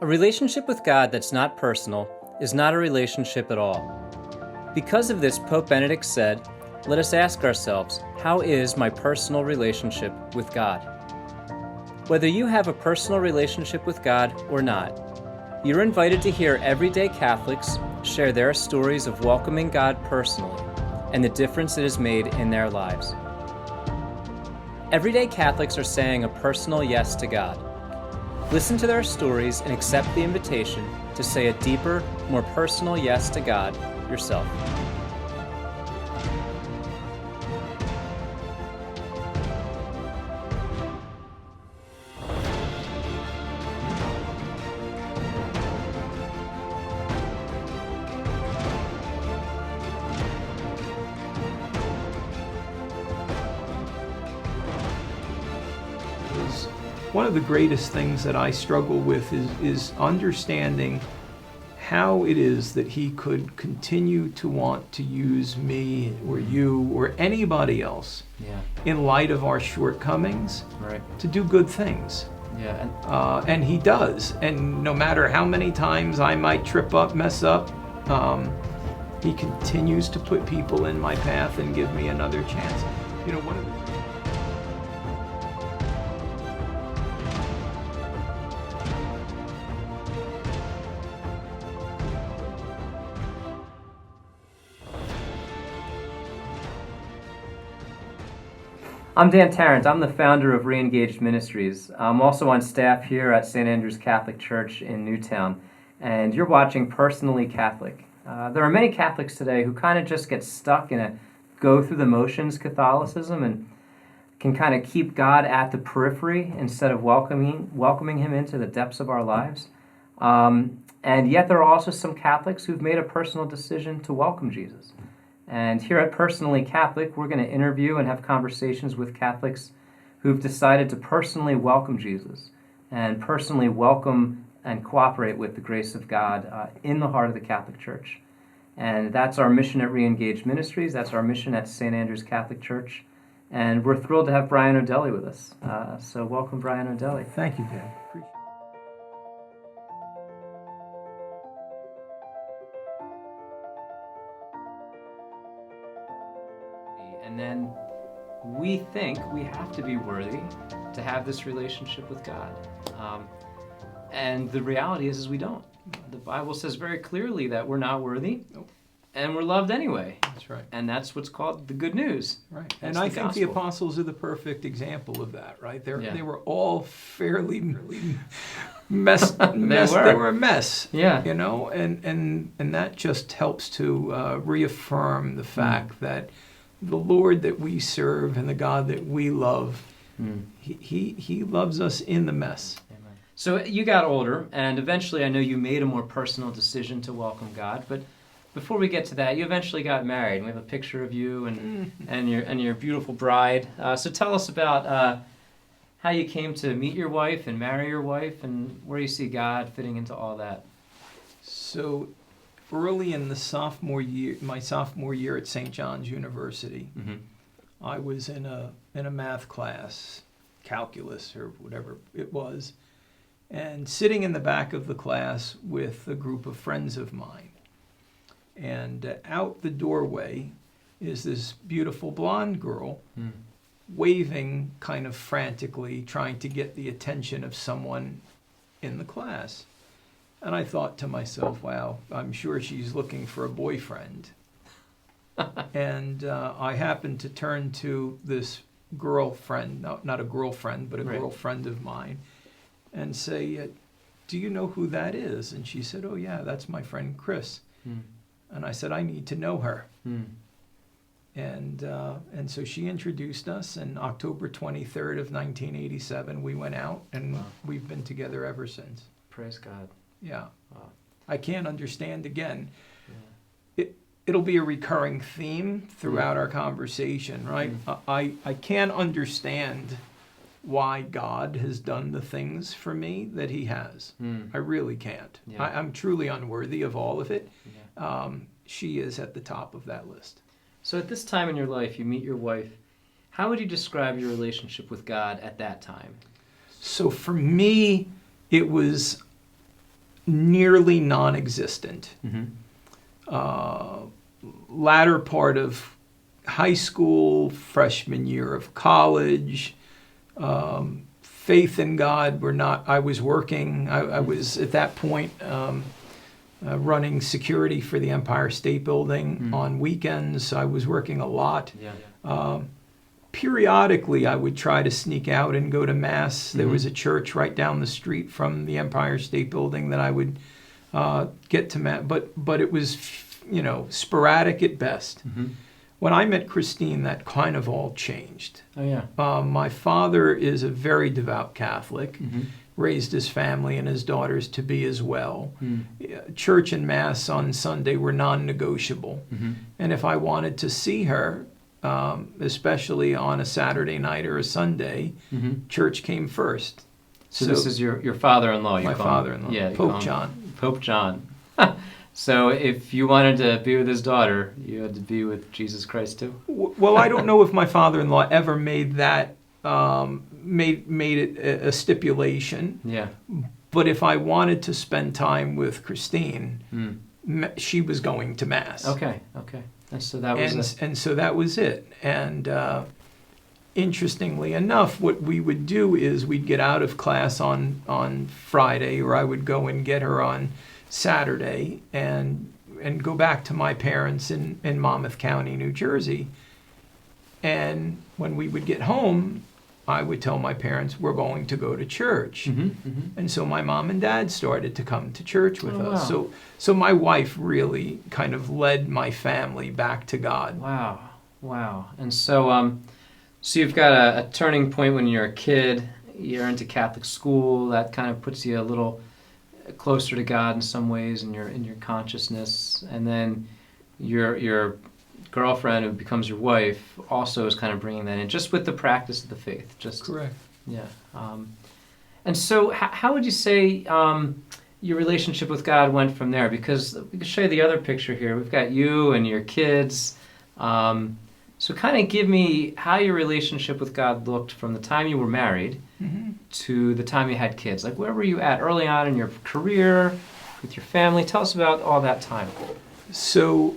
A relationship with God that's not personal is not a relationship at all. Because of this, Pope Benedict said, "Let us ask ourselves, how is my personal relationship with God?" Whether you have a personal relationship with God or not, you're invited to hear everyday Catholics share their stories of welcoming God personally and the difference it has made in their lives. Everyday Catholics are saying a personal yes to God. Listen to their stories and accept the invitation to say a deeper, more personal yes to God yourself. One of the greatest things that I struggle with is understanding how it is that he could continue to want to use me or you or anybody else in light of our shortcomings to do good things. And he does. And no matter how many times I might trip up, mess up, he continues to put people in my path and give me another chance. You know, one of the I'm Dan Tarrant. I'm the founder of ReEngaged Ministries. I'm also on staff here at St. Andrew's Catholic Church in Newtown, and you're watching Personally Catholic. There are many Catholics today who kind of just get stuck in a go-through-the-motions Catholicism and can kind of keep God at the periphery instead of welcoming Him into the depths of our lives. And yet there are also some Catholics who've made a personal decision to welcome Jesus. And here at Personally Catholic, we're going to interview and have conversations with Catholics who've decided to personally welcome Jesus and personally welcome and cooperate with the grace of God in the heart of the Catholic Church. And that's our mission at ReEngaged Ministries. That's our mission at St. Andrew's Catholic Church. And we're thrilled to have Brian Odelli with us. So welcome, Brian Odelli. Thank you, Dan. Appreciate it. And then we think we have to be worthy to have this relationship with God. And the reality is we don't. The Bible says very clearly that we're not worthy, and we're loved anyway. That's right. And that's what's called the good news. Right. And I think the apostles are the perfect example of that, right? They were all fairly messed. They were a mess. Yeah. You know, and that just helps to reaffirm the fact that the Lord that we serve and the God that we love, he loves us in the mess. Amen. So you got older, and eventually I know you made a more personal decision to welcome God. But before we get to that, you eventually got married. And we have a picture of you and your beautiful bride. So tell us about how you came to meet your wife and marry your wife, and where you see God fitting into all that. So early in my sophomore year at St. John's University, I was in a math class, calculus or whatever it was, and sitting in the back of the class with a group of friends of mine. And out the doorway is this beautiful blonde girl waving kind of frantically, trying to get the attention of someone in the class. And I thought to myself, wow, I'm sure she's looking for a boyfriend. And I happened to turn to this girlfriend, not a girlfriend, but a girlfriend of mine, and say, do you know who that is? And she said, oh yeah, that's my friend Chris. And I said, I need to know her. And so she introduced us, and October 23rd of 1987, we went out, and we've been together ever since. Praise God. Yeah. Wow. I can't understand again. It'll be a recurring theme throughout our conversation, right? I can't understand why God has done the things for me that he has. I really can't. Yeah. I'm truly unworthy of all of it. She is at the top of that list. So at this time in your life, you meet your wife. How would you describe your relationship with God at that time? So for me, it was nearly non-existent. Latter part of high school, freshman year of college, faith in God were not. I was working. I was at that point running security for the Empire State Building on weekends. I was working a lot. Periodically, I would try to sneak out and go to Mass. There was a church right down the street from the Empire State Building that I would get to Mass, but it was, sporadic at best. When I met Christine, that kind of all changed. Oh, yeah. My father is a very devout Catholic, raised his family and his daughters to be as well. Church and Mass on Sunday were non-negotiable. And if I wanted to see her, especially on a Saturday night or a Sunday, church came first. So this is your father-in-law. My father-in-law, yeah, Pope John. Pope John. So if you wanted to be with his daughter, you had to be with Jesus Christ too? Well, I don't know if my father-in-law ever made that, made it a stipulation. Yeah. But if I wanted to spend time with Christine, she was going to Mass. Okay. And so that was and so that was it. And interestingly enough, what we would do is we'd get out of class on Friday, or I would go and get her on Saturday and go back to my parents in Monmouth County, New Jersey. And when we would get home, I would tell my parents we're going to go to church. And so my mom and dad started to come to church with us. Wow. So my wife really kind of led my family back to God. Wow. And so so you've got a turning point when you're a kid. You're into Catholic school. That kind of puts you a little closer to God in some ways in your consciousness. And then your girlfriend, who becomes your wife, also is kind of bringing that in, just with the practice of the faith. Just correct. Yeah. And so how would you say your relationship with God went from there? Because we can show you the other picture here. We've got you and your kids. So kind of give me how your relationship with God looked from the time you were married to the time you had kids. Like, where were you at early on in your career, with your family? Tell us about all that time. So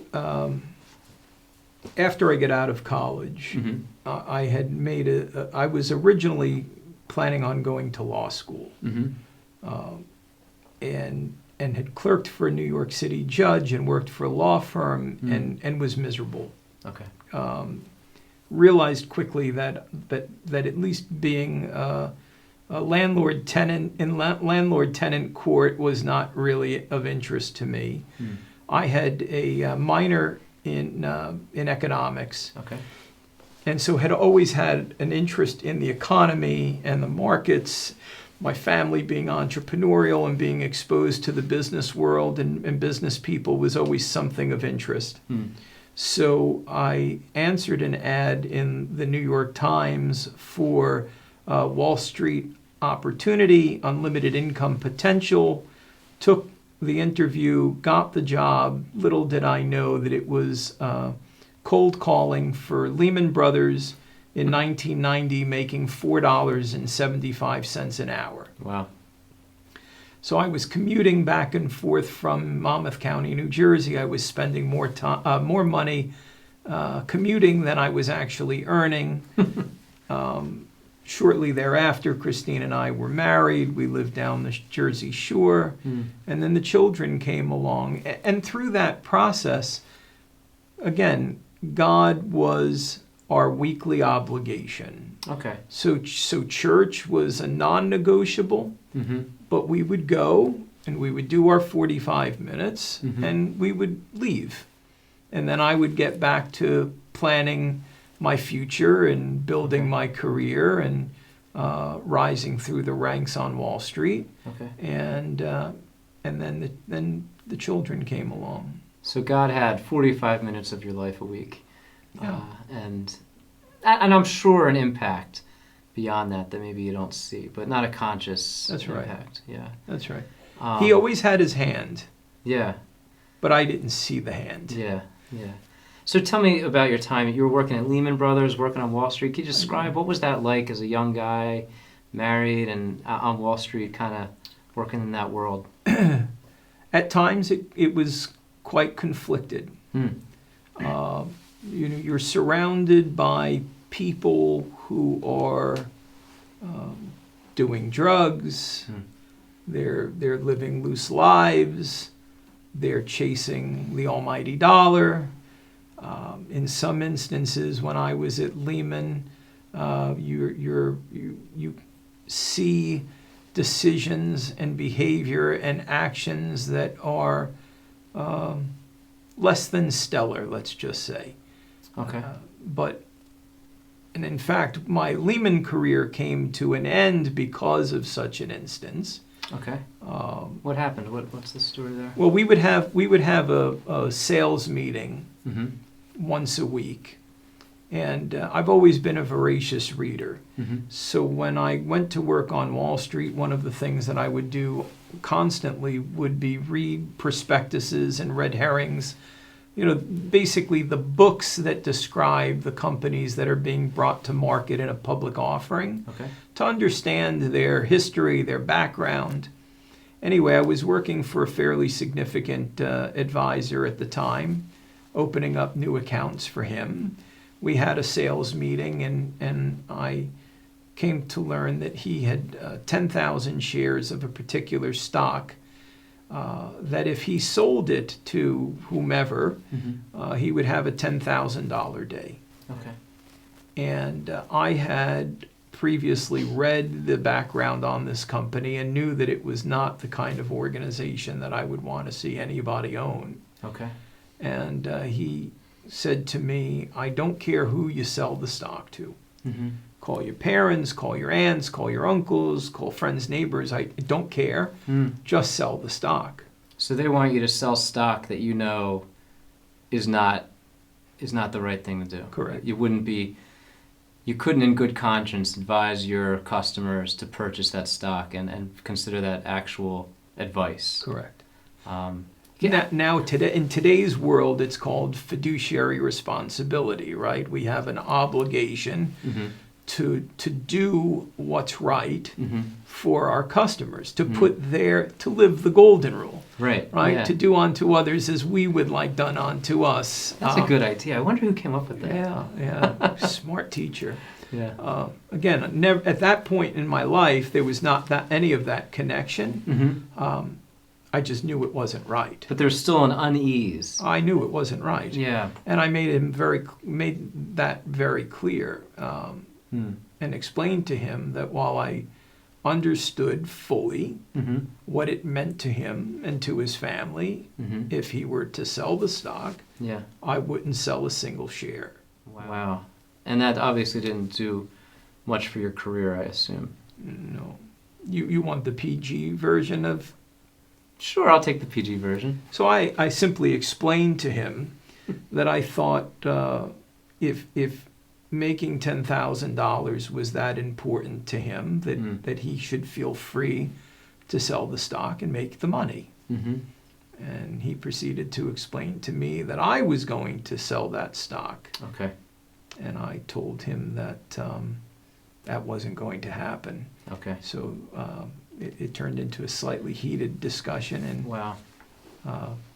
after I get out of college, I had made I was originally planning on going to law school, and had clerked for a New York City judge and worked for a law firm and was miserable. Okay. Realized quickly that at least being a landlord-tenant in landlord-tenant court was not really of interest to me. I had a minor in economics. Okay. And so had always had an interest in the economy and the markets, my family being entrepreneurial and being exposed to the business world and business people was always something of interest. So I answered an ad in the New York Times for Wall Street opportunity, unlimited income potential, took the interview, got the job. Little did I know that it was cold calling for Lehman Brothers in 1990, making $4.75 an hour. Wow. So I was commuting back and forth from Monmouth County, New Jersey. I was spending more money commuting than I was actually earning. Shortly thereafter, Christine and I were married. We lived down the Jersey Shore. And then the children came along. And through that process, again, God was our weekly obligation. Okay. So church was a non-negotiable, but we would go and we would do our 45 minutes and we would leave. And then I would get back to planning my future and building my career and rising through the ranks on Wall Street. Okay. And then the children came along. So God had 45 minutes of your life a week. Yeah. And I'm sure an impact beyond that maybe you don't see, but not a conscious impact. Yeah. That's right. He always had his hand. Yeah. But I didn't see the hand. Yeah. So tell me about your time. You were working at Lehman Brothers, working on Wall Street. Can you describe what was that like as a young guy, married and on Wall Street, kind of working in that world? At times, it was quite conflicted. You're surrounded by people who are doing drugs. They're living loose lives. They're chasing the almighty dollar. In some instances, when I was at Lehman, you see decisions and behavior and actions that are less than stellar, let's just say. Okay. And in fact, my Lehman career came to an end because of such an instance. Okay. What happened? What's the story there? Well, we would have a sales meeting once a week, and I've always been a voracious reader. So when I went to work on Wall Street, one of the things that I would do constantly would be read prospectuses and red herrings. Basically the books that describe the companies that are being brought to market in a public offering, to understand their history, their background. Anyway, I was working for a fairly significant advisor at the time, opening up new accounts for him. We had a sales meeting, and I came to learn that he had 10,000 shares of a particular stock, that if he sold it to whomever, he would have a $10,000 day. Okay. And I had previously read the background on this company and knew that it was not the kind of organization that I would want to see anybody own. Okay. And he said to me, I don't care who you sell the stock to. Call your parents, call your aunts, call your uncles, call friends, neighbors. I don't care. Just sell the stock. So they want you to sell stock that you know is not the right thing to do. Correct. You couldn't in good conscience advise your customers to purchase that stock and consider that actual advice. Correct. Yeah. Today, in today's world, it's called fiduciary responsibility, right? We have an obligation to do what's right for our customers, to to live the golden rule. Right. Yeah. To do unto others as we would like done unto us. That's a good idea. I wonder who came up with that. Yeah. Smart teacher. Yeah. Again, never at that point in my life, there was not any of that connection. I just knew it wasn't right. But there's still an unease. I knew it wasn't right. Yeah. And I made that very clear, and explained to him that while I understood fully what it meant to him and to his family if he were to sell the stock, I wouldn't sell a single share. Wow. And that obviously didn't do much for your career, I assume. No. You want the PG version of... Sure, I'll take the PG version. So I simply explained to him that I thought if making $10,000 was that important to him, that he should feel free to sell the stock and make the money. And he proceeded to explain to me that I was going to sell that stock. Okay. And I told him that that wasn't going to happen. Okay. So it turned into a slightly heated discussion, and wow.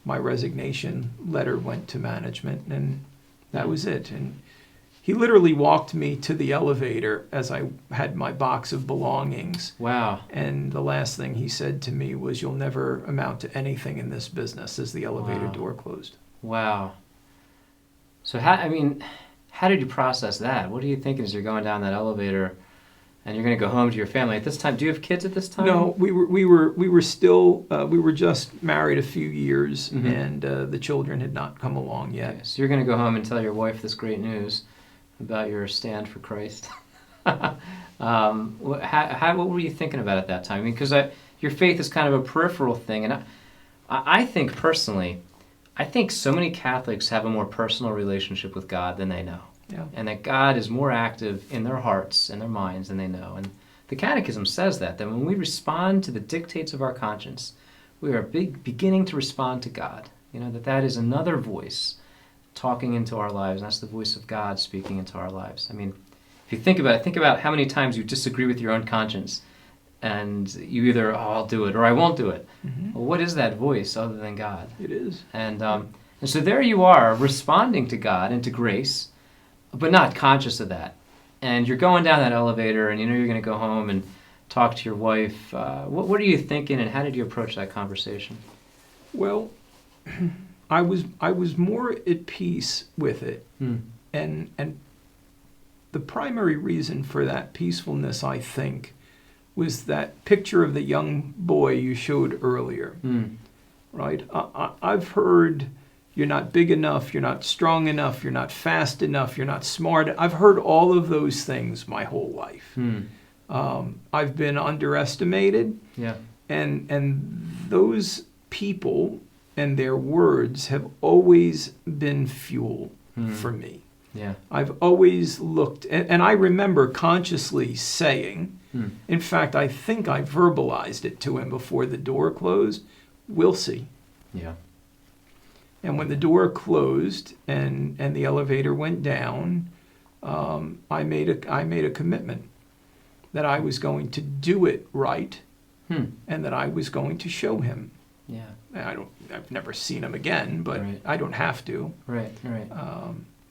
My resignation letter went to management, and that was it. And he literally walked me to the elevator as I had my box of belongings. Wow. And the last thing he said to me was, "You'll never amount to anything in this business," as the elevator door closed. Wow. So how did you process that? What are you thinking as you're going down that elevator and you're going to go home to your family at this time? Do you have kids at this time? No, we were still we were just married a few years, and the children had not come along yet. Okay, so you're going to go home and tell your wife this great news about your stand for Christ. What were you thinking about at that time? Because your faith is kind of a peripheral thing, and I think personally, I think so many Catholics have a more personal relationship with God than they know. Yeah. And that God is more active in their hearts and their minds than they know. And the Catechism says that when we respond to the dictates of our conscience, we are beginning to respond to God. That is another voice talking into our lives, and that's the voice of God speaking into our lives. I mean, if you think about it, think about how many times you disagree with your own conscience. and you either, oh, I'll do it or I won't do it. Mm-hmm. Well, what is that voice other than God? It is. And so there you are, responding to God and to grace, but not conscious of that. And you're going down that elevator, and you know you're going to go home and talk to your wife. What are you thinking, and how did you approach that conversation? Well, I was more at peace with it, and the primary reason for that peacefulness, I think, was that picture of the young boy you showed earlier. Right? I've heard you're not big enough, you're not strong enough, you're not fast enough, you're not smart. I've heard all of those things my whole life. I've been underestimated, and those people and their words have always been fuel for me. I've always looked, and I remember consciously saying, in fact, I think I verbalized it to him before the door closed, we'll see. And when the door closed and the elevator went down, I made a commitment that I was going to do it right, and that I was going to show him. I've never seen him again, but I don't have to.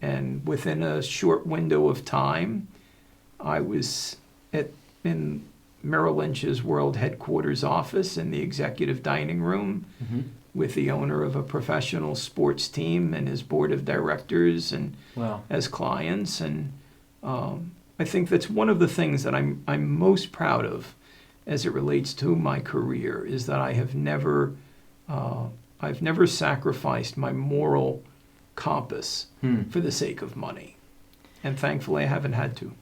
And within a short window of time, I was in Merrill Lynch's world headquarters office in the executive dining room with the owner of a professional sports team and his board of directors and as clients. And I think that's one of the things that I'm most proud of as it relates to my career, is that I've never sacrificed my moral compass for the sake of money. And thankfully I haven't had to.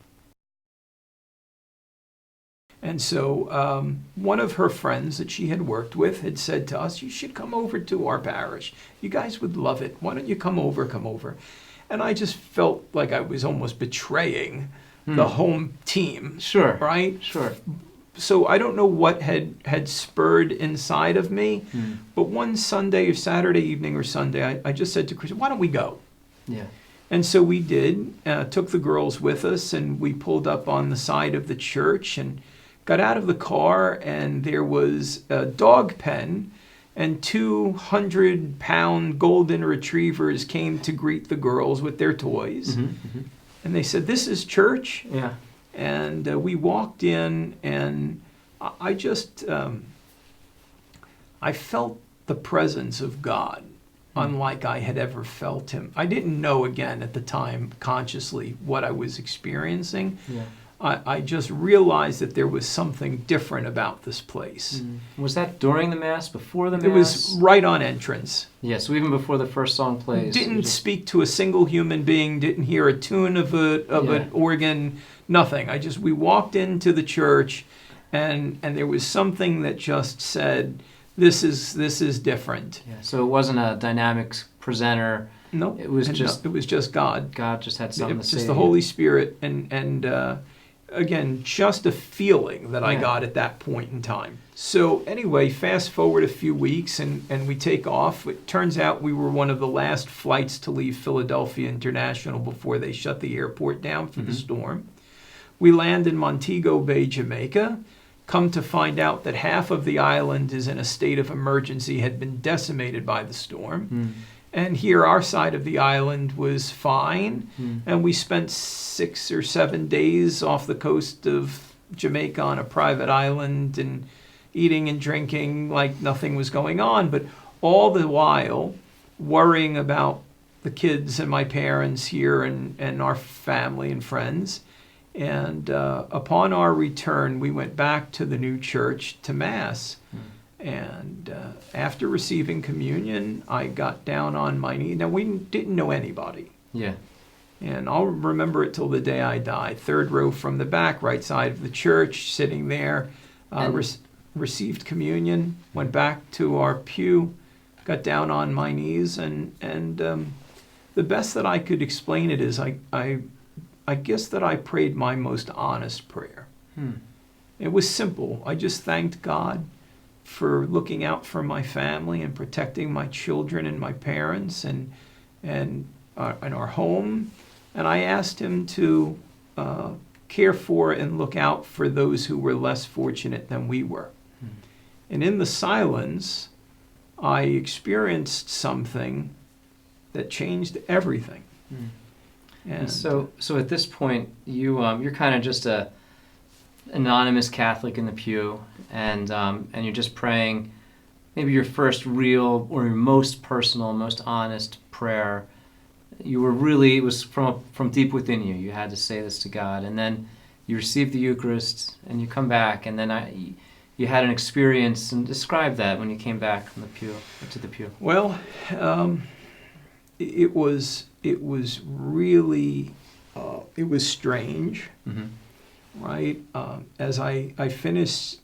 And so one of her friends that she had worked with had said to us, you should come over to our parish. You guys would love it. Why don't you come over? And I just felt like I was almost betraying the home team. Right? So I don't know what had spurred inside of me, but one Sunday or Saturday evening or Sunday, I just said to Chris, why don't we go? And so we did, took the girls with us, and we pulled up on the side of the church and got out of the car, and there was a dog pen, and 200-pound golden retrievers came to greet the girls with their toys. And they said, this is church? And we walked in, and I just, I felt the presence of God, unlike I had ever felt him. I didn't know, again, at the time, consciously, what I was experiencing. I just realized that there was something different about this place. Was that during the Mass, before the Mass? It was right on entrance. So even before the first song plays. Didn't speak to a single human being, didn't hear a tune of an organ, nothing. We walked into the church, and there was something that just said, this is different. So it wasn't a dynamics presenter. No, it was just God. God just had something to say. Just the Holy Spirit, and again, just a feeling that I got at that point in time. So anyway, fast forward a few weeks, and we take off. It turns out we were one of the last flights to leave Philadelphia International before they shut the airport down for the storm. We land in Montego Bay, Jamaica. Come to find out that half of the island is in a state of emergency, had been decimated by the storm. And here our side of the island was fine. And we spent 6 or 7 days off the coast of Jamaica on a private island and eating and drinking like nothing was going on. But all the while worrying about the kids and my parents here and our family and friends. And upon our return, we went back to the new church to Mass. And after receiving communion, I got down on my knee. Now, we didn't know anybody. And I'll remember it till the day I die. 3rd row from the back, right side of the church, sitting there, received communion, went back to our pew, got down on my knees, and the best that I could explain it is I guess that I prayed my most honest prayer. It was simple. I just thanked God for looking out for my family and protecting my children and my parents and our home. And I asked him to care for and look out for those who were less fortunate than we were. And in the silence, I experienced something that changed everything. And so at this point, you're kind of just a anonymous Catholic in the pew, and you're just praying maybe your first real or your most personal, most honest prayer. You were really, it was from deep within you. You had to say this to God, and then you received the Eucharist, and you come back, and then you had an experience, and describe that when you came back from the pew to the pew. Well, it was really it was strange, right? As I finished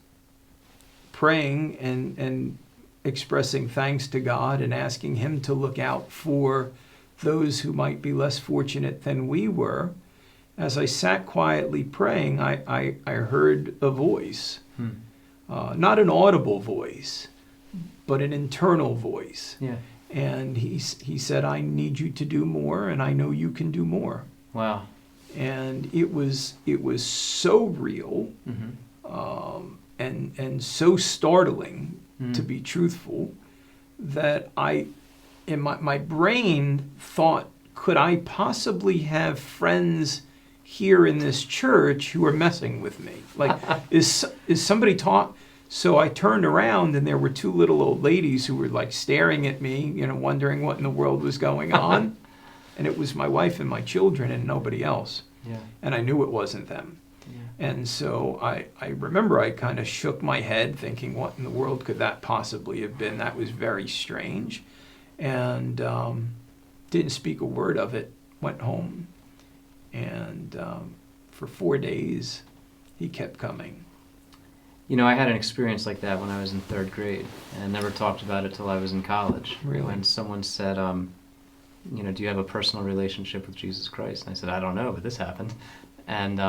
praying and expressing thanks to God and asking Him to look out for those who might be less fortunate than we were, as I sat quietly praying, I heard a voice, not an audible voice, but an internal voice. Yeah. And he said, I need you to do more, and I know you can do more. Wow. And it was so real, and so startling, to be truthful, that my brain thought, could I possibly have friends here in this church who are messing with me? Like, is somebody taught? So I turned around, and there were two little old ladies who were like staring at me, wondering what in the world was going on. And it was my wife and my children and nobody else. Yeah. And I knew it wasn't them. Yeah. And so I remember I kind of shook my head thinking, what in the world could that possibly have been? That was very strange. And didn't speak a word of it, went home. And for 4 days, he kept coming. I had an experience like that when I was in 3rd grade, and I never talked about it till I was in college. Really? When someone said, do you have a personal relationship with Jesus Christ? And I said, I don't know, but this happened. And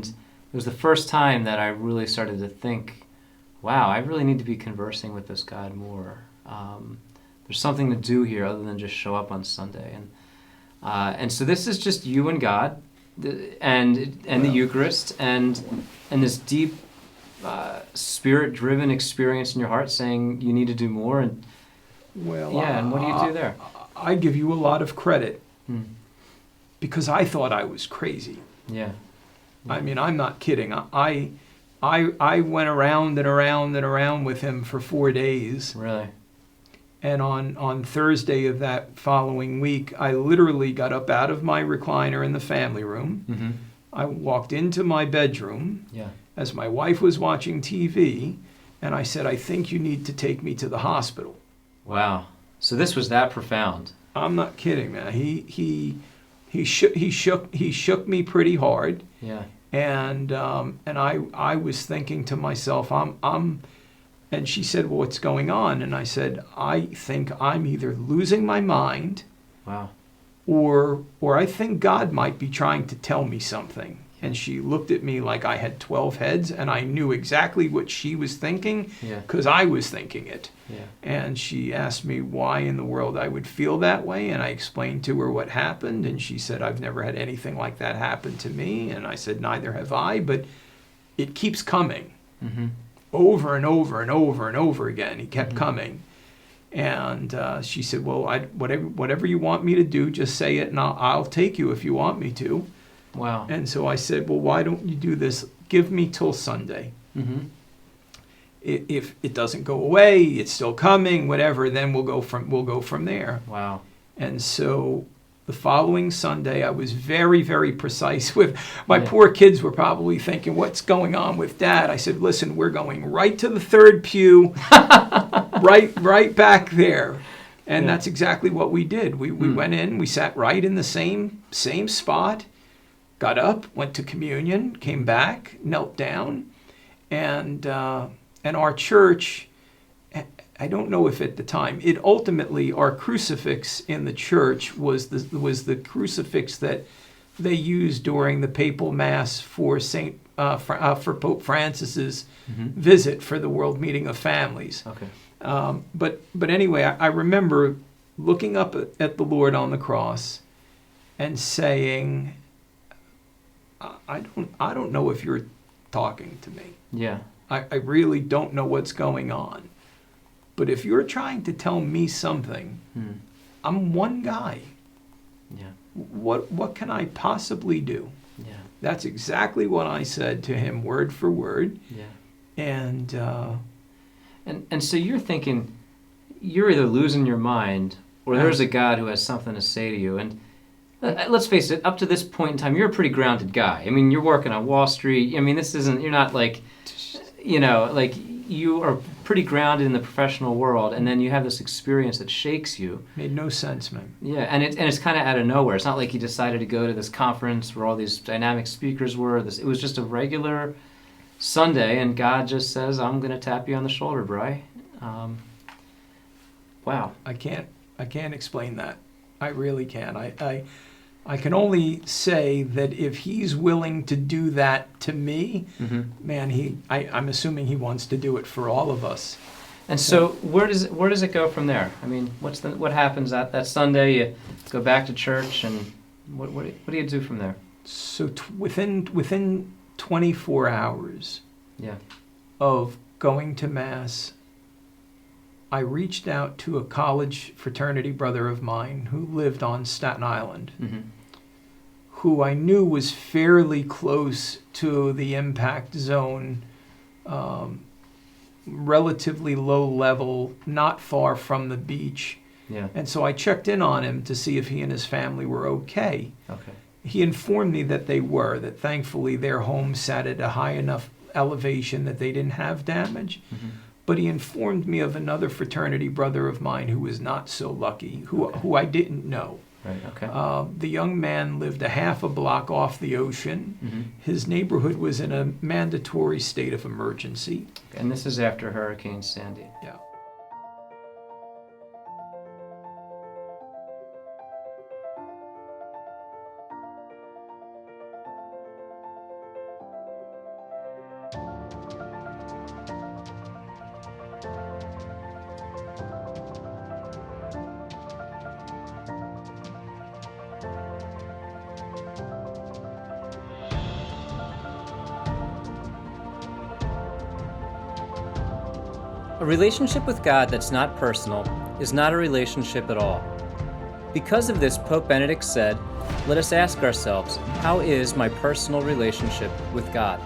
it was the first time that I really started to think, wow, I really need to be conversing with this God more. There's something to do here other than just show up on Sunday. And so this is just you and God, and the Eucharist, and this deep spirit-driven experience in your heart saying you need to do more. And and what do you do there? I give you a lot of credit because I thought I was crazy. Yeah. I mean, I'm not kidding. I went around and around and around with him for 4 days. Really? And on Thursday of that following week, I literally got up out of my recliner in the family room. I walked into my bedroom as my wife was watching TV, and I said, I think you need to take me to the hospital. Wow. So this was that profound. I'm not kidding, man. He shook me pretty hard. Yeah. And I was thinking to myself, and she said, well, what's going on? And I said, I think I'm either losing my mind. Wow. Or I think God might be trying to tell me something. And she looked at me like I had 12 heads, and I knew exactly what she was thinking because I was thinking it. Yeah. And she asked me why in the world I would feel that way, and I explained to her what happened, and she said, I've never had anything like that happen to me. And I said, neither have I, but it keeps coming. Over and over and over and over again. He kept coming. And she said, well, whatever you want me to do, just say it, and I'll take you if you want me to. Wow. And so I said, well, why don't you do this? Give me till Sunday. If it doesn't go away, it's still coming, whatever, then we'll go from there. Wow. And so the following Sunday, I was very, very precise with my poor kids were probably thinking, what's going on with Dad? I said, listen, we're going right to the 3rd pew, right back there. And that's exactly what we did. We went in, we sat right in the same spot, got up, went to communion, came back, knelt down, and our church, I don't know if at the time, it ultimately, our crucifix in the church was the crucifix that they used during the papal mass for for Pope Francis's visit for the World Meeting of Families. Okay. But anyway, I remember looking up at the Lord on the cross and saying, I don't know if you're talking to me. Yeah. I really don't know what's going on. But if you're trying to tell me something, I'm one guy. Yeah. What can I possibly do? Yeah. That's exactly what I said to him, word for word. Yeah. And so you're thinking you're either losing your mind or there's a God who has something to say to you. And let's face it, up to this point in time, you're a pretty grounded guy. I mean, you're working on Wall Street. I mean, you're not like, like you are pretty grounded in the professional world, and then you have this experience that shakes you. Made no sense, man. Yeah, and it's kind of out of nowhere. It's not like you decided to go to this conference where all these dynamic speakers were. It was just a regular Sunday, and God just says, "I'm going to tap you on the shoulder, Bri." Wow. I can't explain that. I really can't. I can only say that if he's willing to do that to me, man, I'm assuming he wants to do it for all of us. And so where does it go from there? I mean, what happens that Sunday? You go back to church, and what do you do from there? So within 24 hours of going to Mass, I reached out to a college fraternity brother of mine who lived on Staten Island, who I knew was fairly close to the impact zone, relatively low level, not far from the beach. Yeah. And so I checked in on him to see if he and his family were okay. Okay. He informed me that they were, that thankfully their home sat at a high enough elevation that they didn't have damage. But he informed me of another fraternity brother of mine who was not so lucky, who I didn't know. Right. Okay. The young man lived a half a block off the ocean. His neighborhood was in a mandatory state of emergency. And this is after Hurricane Sandy. Yeah. A relationship with God that's not personal is not a relationship at all. Because of this, Pope Benedict said, "Let us ask ourselves, how is my personal relationship with God?"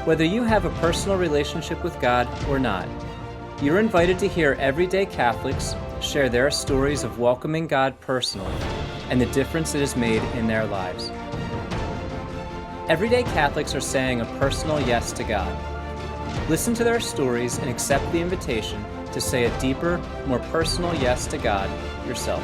Whether you have a personal relationship with God or not, you're invited to hear everyday Catholics share their stories of welcoming God personally and the difference it has made in their lives. Everyday Catholics are saying a personal yes to God. Listen to their stories and accept the invitation to say a deeper, more personal yes to God yourself.